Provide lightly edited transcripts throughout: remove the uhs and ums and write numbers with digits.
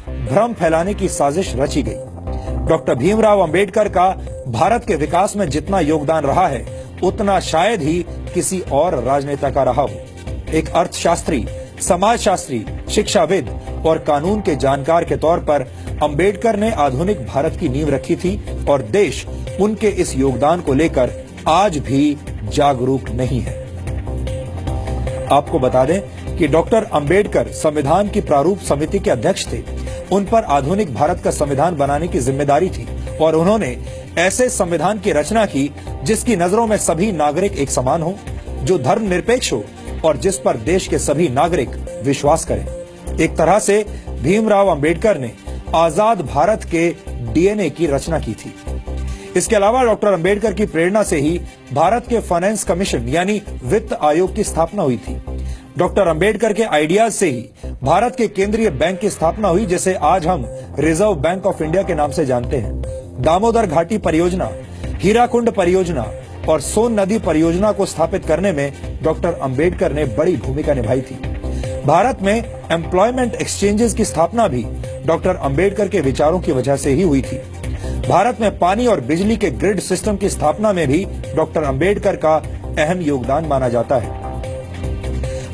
भ्रम फैलाने की साजिश रची गई। डॉक्टर भीमराव अंबेडकर का भारत के विकास में जितना योगदान रहा है उतना शायद ही किसी और राजनेता का रहा हो। एक अर्थशास्त्री, समाजशास्त्री, शिक्षाविद और कानून के जानकार के तौर पर अंबेडकर ने आधुनिक भारत की नींव रखी थी और देश उनके इस योगदान को लेकर आज भी जागरूक नहीं है। आपको बता दें कि डॉक्टर अंबेडकर संविधान की प्रारूप समिति के अध्यक्ष थे। उन पर आधुनिक भारत का संविधान बनाने की जिम्मेदारी थी और उन्होंने ऐसे संविधान की रचना की जिसकी नजरों में सभी नागरिक एक समान हो, जो धर्मनिरपेक्ष हो और जिस पर देश के सभी नागरिक विश्वास करें। एक तरह से भीमराव अंबेडकर ने आजाद भारत के डीएनए की रचना की थी। इसके अलावा डॉक्टर अंबेडकर की प्रेरणा से ही भारत के फाइनेंस कमीशन यानी वित्त आयोग की स्थापना हुई थी। डॉक्टर अंबेडकर के आइडियाज से ही भारत के केंद्रीय बैंक की स्थापना हुई, जिसे आज हम रिजर्व बैंक ऑफ इंडिया के नाम से जानते हैं। दामोदर घाटी परियोजना, हीराकुंड परियोजना और सोन नदी परियोजना को स्थापित करने में डॉक्टर अंबेडकर ने बड़ी भूमिका निभाई थी। भारत में एम्प्लॉयमेंट एक्सचेंजेस की स्थापना भी डॉक्टर अंबेडकर के विचारों की वजह से ही हुई थी। भारत में पानी और बिजली के ग्रिड सिस्टम की स्थापना में भी डॉक्टर अंबेडकर का अहम योगदान माना जाता है।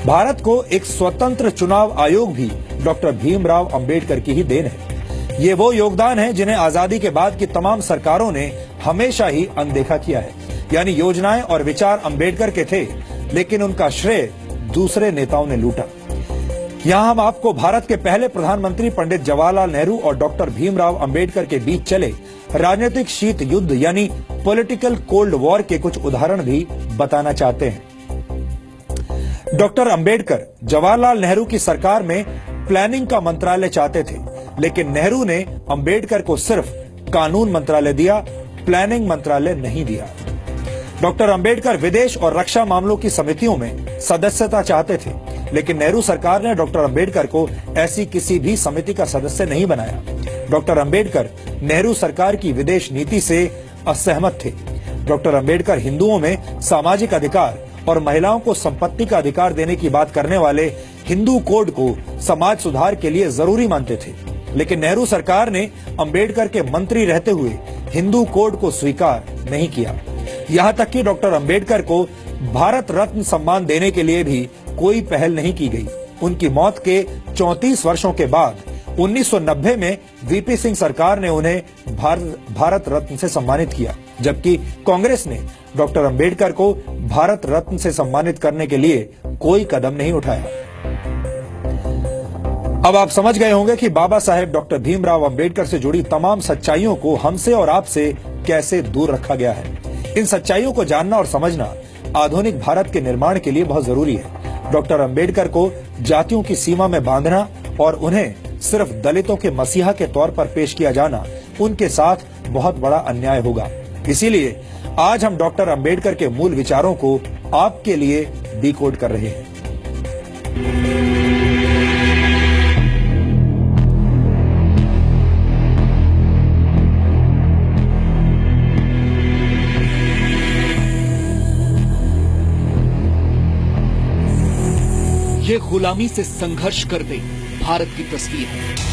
भारत को एक स्वतंत्र चुनाव आयोग भी डॉक्टर भीमराव अंबेडकर की ही देन है। ये वो योगदान है जिन्हें आजादी के बाद की तमाम सरकारों ने हमेशा ही अनदेखा किया है। यानी योजनाएं और विचार अंबेडकर के थे, लेकिन उनका श्रेय दूसरे नेताओं ने लूटा। यहाँ हम आपको भारत के पहले प्रधानमंत्री पंडित जवाहरलाल नेहरू और डॉक्टर भीमराव अंबेडकर के बीच चले राजनीतिक शीत युद्ध यानी पॉलिटिकल कोल्ड वॉर के कुछ उदाहरण भी बताना चाहते हैं। डॉक्टर अंबेडकर जवाहरलाल नेहरू की सरकार में प्लानिंग का मंत्रालय चाहते थे, लेकिन नेहरू ने अंबेडकर को सिर्फ कानून मंत्रालय दिया, प्लानिंग मंत्रालय नहीं दिया। डॉक्टर अंबेडकर विदेश और रक्षा मामलों की समितियों में सदस्यता चाहते थे, लेकिन नेहरू सरकार ने डॉक्टर अंबेडकर को ऐसी किसी भी समिति का सदस्य नहीं बनाया। डॉक्टर अंबेडकर नेहरू सरकार की विदेश नीति से असहमत थे। डॉक्टर अंबेडकर हिंदुओं में सामाजिक अधिकार और महिलाओं को संपत्ति का अधिकार देने की बात करने वाले हिंदू कोड को समाज सुधार के लिए जरूरी मानते थे, लेकिन नेहरू सरकार ने अंबेडकर के मंत्री रहते हुए हिंदू कोड को स्वीकार नहीं किया। यहाँ तक कि डॉक्टर अंबेडकर को भारत रत्न सम्मान देने के लिए भी कोई पहल नहीं की गई। उनकी मौत के 34 वर्षों के बाद 1990 में वीपी सिंह सरकार ने उन्हें भारत रत्न से सम्मानित किया, जबकि कांग्रेस ने डॉक्टर अंबेडकर को भारत रत्न से सम्मानित करने के लिए कोई कदम नहीं उठाया। अब आप समझ गए होंगे कि बाबा साहेब डॉक्टर भीमराव अंबेडकर से जुड़ी तमाम सच्चाइयों को हमसे और आपसे कैसे दूर रखा गया है। इन सच्चाइयों को जानना और समझना आधुनिक भारत के निर्माण के लिए बहुत जरूरी है। डॉक्टर अंबेडकर को जातियों की सीमा में बांधना और उन्हें सिर्फ दलितों के मसीहा के तौर पर पेश किया जाना उनके साथ बहुत बड़ा अन्याय होगा। इसीलिए आज हम डॉक्टर अंबेडकर के मूल विचारों को आपके लिए डिकोड कर रहे हैं। ये गुलामी से संघर्ष करते भारत की तस्वीर है।